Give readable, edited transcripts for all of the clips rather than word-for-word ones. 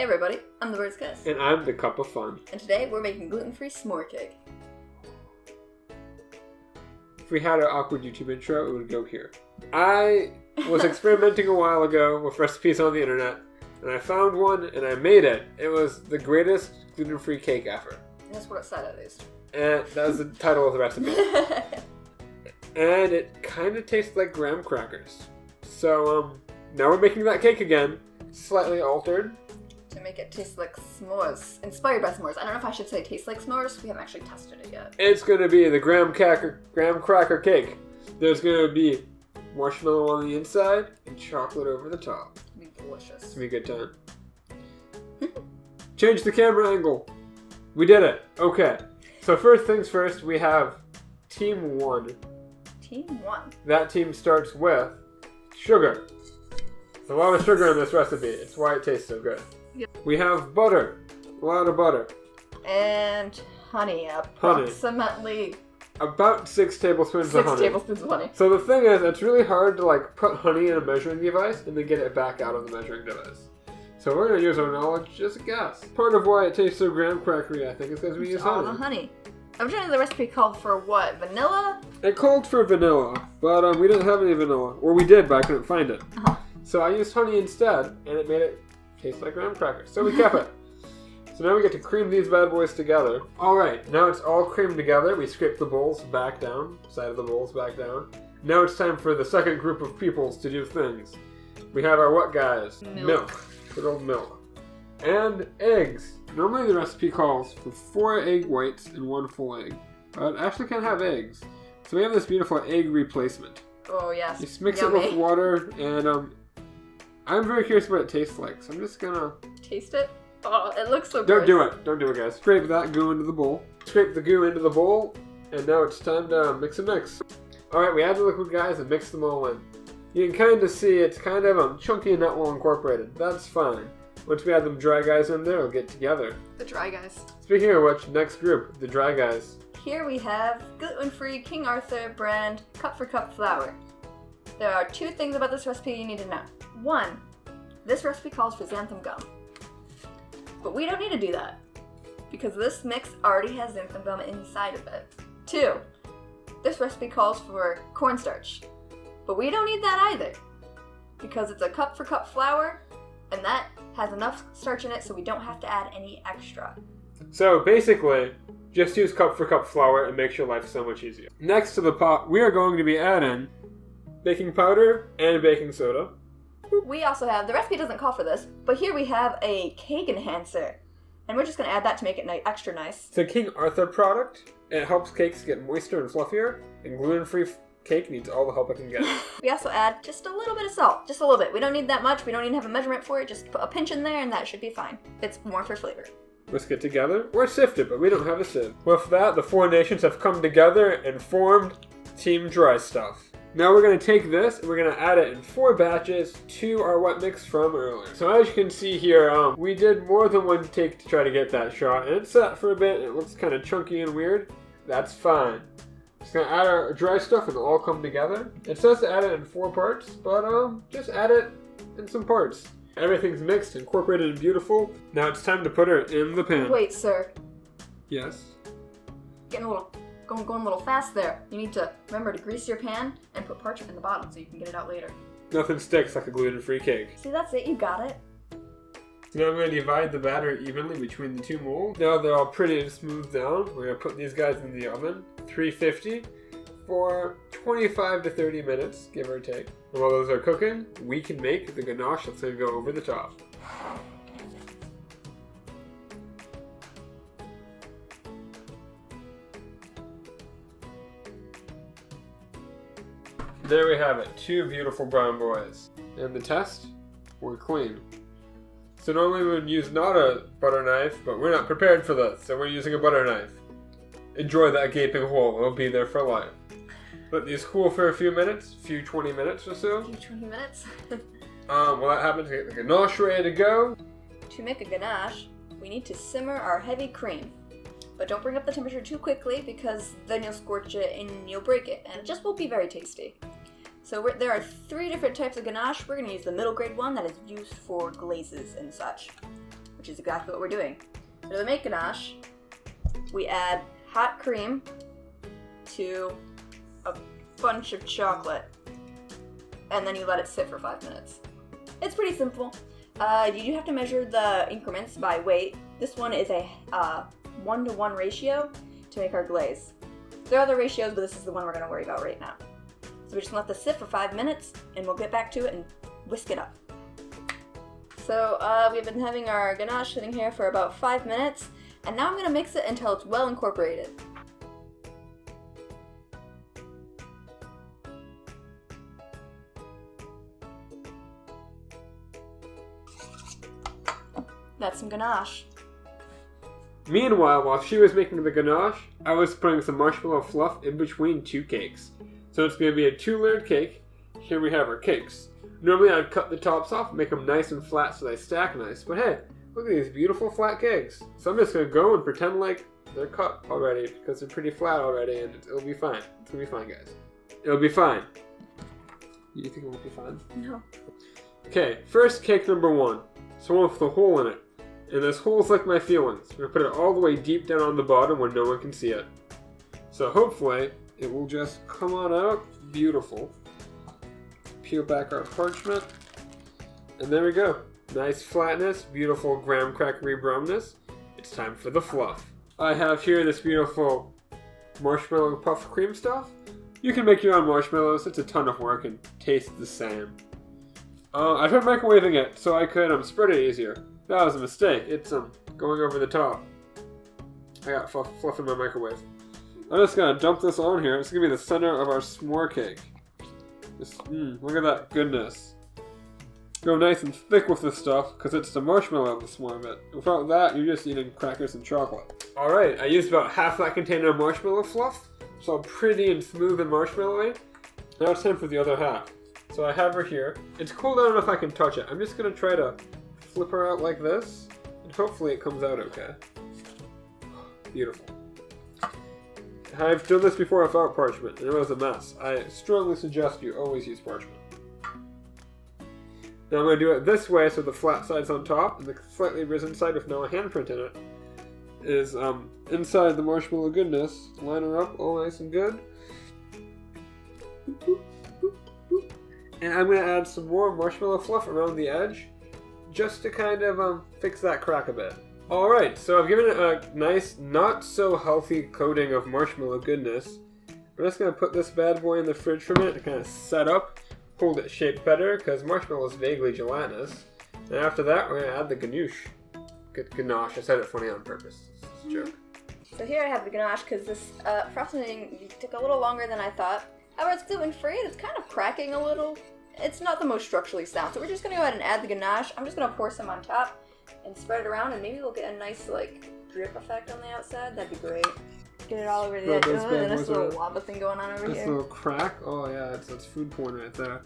Hey everybody, I'm the Bird's Kiss. And I'm the Cup of Fun. And today we're making gluten-free s'more cake. If we had an awkward YouTube intro, it would go here. I was experimenting a while ago with recipes on the internet, and I found one and I made it. It was the greatest gluten-free cake ever. That's what it said at least. And that was the title of the recipe. And it kind of tastes like graham crackers. So, now we're making that cake again, slightly altered. To make it taste like s'mores. Inspired by s'mores. I don't know if I should say taste like s'mores. We haven't actually tested it yet. It's going to be the graham cracker cake. There's going to be marshmallow on the inside and chocolate over the top. It's going to be delicious. It's going to be a good time. Change the camera angle. We did it. Okay. So first things first, we have Team 1. Team 1. That team starts with sugar. There's a lot of sugar in this recipe. It's why it tastes so good. Yep. We have butter. A lot of butter. And honey. Approximately about 6 tablespoons of honey. 6 tablespoons of honey. So the thing is, it's really hard to put honey in a measuring device and then get it back out of the measuring device. So we're going to use our knowledge just a guess. Part of why it tastes so graham crackery, I think, is because we use honey. All the honey. Originally the recipe called for what? Vanilla? It called for vanilla, but we didn't have any vanilla. Or we did, but I couldn't find it. Uh-huh. So I used honey instead, and it made it taste like graham crackers. So we kept it. So now we get to cream these bad boys together. Alright, now it's all creamed together. We scrape the bowls back down, side of the bowls back down. Now it's time for the second group of peoples to do things. We have our what guys? Milk. Good old milk. And eggs. Normally the recipe calls for 4 egg whites and 1 full egg. But Ashley can't have eggs. So we have this beautiful egg replacement. Oh yes. Just mix Yummy. it with water, and I'm very curious what it tastes like. So I'm just gonna... Taste it? Oh, it looks so Don't good. do it. Don't do it, guys. Scrape that goo into the bowl. Scrape the goo into the bowl, and now it's time to mix and mix. Alright, we add the liquid, guys, and mix them all in. You can kind of see it's kind of chunky and not well incorporated. That's fine. Once we add them dry guys in there, it'll get together. The dry guys. Speaking of which, next group, the dry guys. Here we have gluten-free King Arthur brand cup for cup flour. There are 2 things about this recipe you need to know. 1, this recipe calls for xanthan gum. But we don't need to do that, because this mix already has xanthan gum inside of it. 2, this recipe calls for cornstarch. But we don't need that either, because it's a cup for cup flour, and that has enough starch in it so we don't have to add any extra. So basically, just use cup for cup flour and makes your life so much easier. Next to the pot, we are going to be adding baking powder and baking soda. We also have, the recipe doesn't call for this, but here we have a cake enhancer. And we're just going to add that to make it extra nice. It's a King Arthur product. It helps cakes get moister and fluffier, and gluten-free cake needs all the help it can get. We also add just a little bit of salt, just a little bit. We don't need that much, we don't even have a measurement for it, just put a pinch in there and that should be fine. It's more for flavor. Whisk it together, or sift it, but we don't have a sieve. With that, the 4 nations have come together and formed Team Dry Stuff. Now we're going to take this and we're going to add it in 4 batches to our wet mix from earlier. So as you can see here, we did more than 1 take to try to get that shot, and it sat for a bit. It looks kind of chunky and weird. That's fine. Just going to add our dry stuff and it'll all come together. It says to add it in 4 parts, but just add it in some parts. Everything's mixed, incorporated, and beautiful. Now it's time to put her in the pan. Wait, sir. Yes? Getting going a little fast there. You need to remember to grease your pan and put parchment in the bottom so you can get it out later. Nothing sticks like a gluten-free cake. See, that's it. You got it. So now I'm going to divide the batter evenly between the 2 molds. Now they're all pretty and smoothed down. We're going to put these guys in the oven, 350, for 25 to 30 minutes, give or take. And while those are cooking, we can make the ganache that's going to go over the top. There we have it, 2 beautiful brown boys. And the test, we're clean. So normally we would use not a butter knife, but we're not prepared for this, so we're using a butter knife. Enjoy that gaping hole, it'll be there for life. Let these cool for a few minutes, 20 minutes or so. 20 minutes? While that happens, get the ganache ready to go. To make a ganache, we need to simmer our heavy cream. But don't bring up the temperature too quickly because then you'll scorch it and you'll break it, and it just won't be very tasty. So there are 3 different types of ganache. We're going to use the middle grade one that is used for glazes and such. which is exactly what we're doing. So to make ganache, we add hot cream to a bunch of chocolate, and then you let it sit for 5 minutes. It's pretty simple. You do have to measure the increments by weight. This one is a 1-to-1 ratio to make our glaze. There are other ratios, but this is the one we're going to worry about right now. So we're just going to let this sit for 5 minutes, and we'll get back to it and whisk it up. So we've been having our ganache sitting here for about 5 minutes, and now I'm going to mix it until it's well incorporated. That's some ganache. Meanwhile, while she was making the ganache, I was putting some marshmallow fluff in between 2 cakes. So it's going to be a 2-layered cake. Here we have our cakes. Normally I'd cut the tops off, make them nice and flat so they stack nice. But hey, look at these beautiful flat cakes. So I'm just going to go and pretend like they're cut already because they're pretty flat already, and it'll be fine. It's going to be fine, guys. It'll be fine. You think it won't be fine? No. Okay, first cake number 1. So one with the hole in it. And this hole's like my feelings. We're going to put it all the way deep down on the bottom where no one can see it. So hopefully it will just come on out. Beautiful. Peel back our parchment. And there we go. Nice flatness, beautiful graham crackery brownness. It's time for the fluff. I have here this beautiful marshmallow puff cream stuff. You can make your own marshmallows. It's a ton of work and tastes the same. I tried microwaving it so I could spread it easier. That was a mistake. It's going over the top. I got fluff in my microwave. I'm just gonna dump this on here. It's gonna be the center of our s'more cake. Just, look at that goodness. Go nice and thick with this stuff because it's the marshmallow of the s'more bit. Without that, you're just eating crackers and chocolate. Alright, I used about half that container of marshmallow fluff. It's all pretty and smooth and marshmallowy. Now it's time for the other half. So I have her here. It's cool, I don't know if I can touch it. I'm just gonna try to flip her out like this, and hopefully it comes out okay. Beautiful. I've done this before without parchment, and it was a mess. I strongly suggest you always use parchment. Now I'm going to do it this way, so the flat side's on top, and the slightly risen side with no handprint in it is inside the marshmallow goodness. Line her up all nice and good. And I'm going to add some more marshmallow fluff around the edge, just to kind of fix that crack a bit. Alright, so I've given it a nice, not so healthy coating of marshmallow goodness. We're just going to put this bad boy in the fridge for a minute to kind of set up, hold it shaped better, because marshmallow is vaguely gelatinous. And after that, we're going to add the ganache. Ganache, I said it funny on purpose. It's a joke. So here I have the ganache because this frosting took a little longer than I thought. However, it's gluten-free and it's kind of cracking a little. It's not the most structurally sound, so we're just going to go ahead and add the ganache. I'm just going to pour some on top and spread it around, and maybe we'll get a nice, drip effect on the outside. That'd be great. Get it all over the edge. Oh, and this little lava thing going on over here. This little crack? Oh, yeah, it's food porn right there.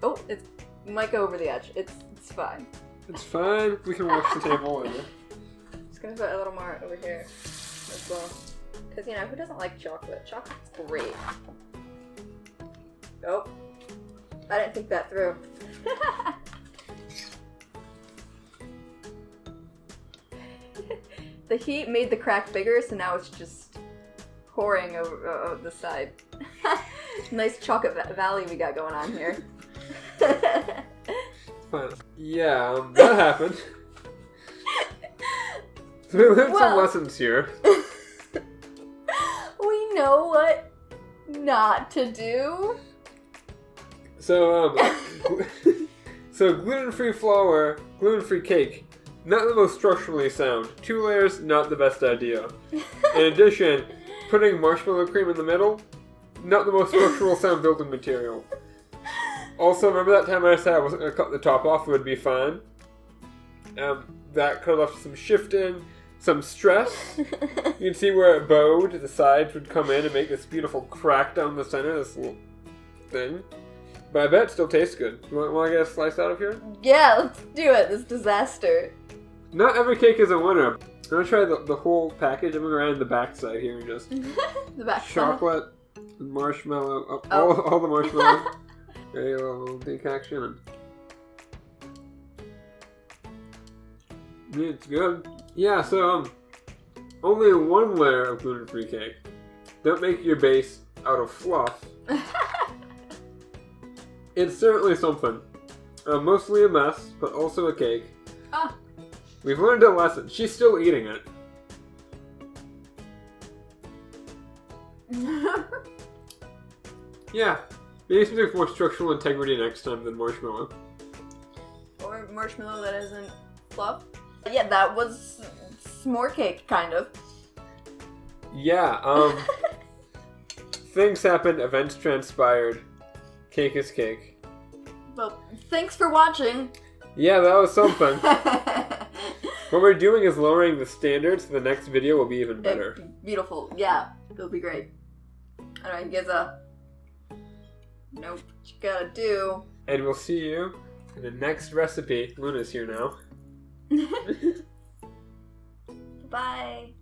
Oh, it might go over the edge. It's fine. It's fine. We can wash the table later. Just going to put a little more over here as well. Because, who doesn't like chocolate? Chocolate's great. Oh. I didn't think that through. The heat made the crack bigger, so now it's just pouring over the side. Nice chocolate valley we got going on here. Fine. Yeah, that happened. So we learned some lessons here. We know what not to do. So, so gluten-free flour, gluten-free cake, not the most structurally sound. 2 layers, not the best idea. In addition, putting marshmallow cream in the middle, not the most structural sound building material. Also, remember that time I said I wasn't going to cut the top off, it would be fine? That could have left some shifting, some stress. You can see where it bowed, the sides would come in and make this beautiful crack down the center, this little thing. But I bet it still tastes good. You want to get a slice out of here? Yeah, let's do it. This disaster. Not every cake is a winner. I'm going to try the whole package. I'm going to go around the back side here and just... The back chocolate, marshmallow, all the marshmallow. Very little decoction. It's good. Yeah, so, only one layer of gluten-free cake. Don't make your base out of fluff. It's certainly something. Mostly a mess, but also a cake. Ah. We've learned a lesson. She's still eating it. Yeah. Maybe something with more structural integrity next time than marshmallow. Or marshmallow that isn't fluff. Yeah, that was s'more cake, kind of. Yeah, things happened, events transpired. Cake is cake. Well, thanks for watching. Yeah, that was something. What we're doing is lowering the standards, so the next video will be even better. Beautiful. Yeah, it'll be great. Alright, you guys, know what you gotta do. And we'll see you in the next recipe. Luna's here now. Bye.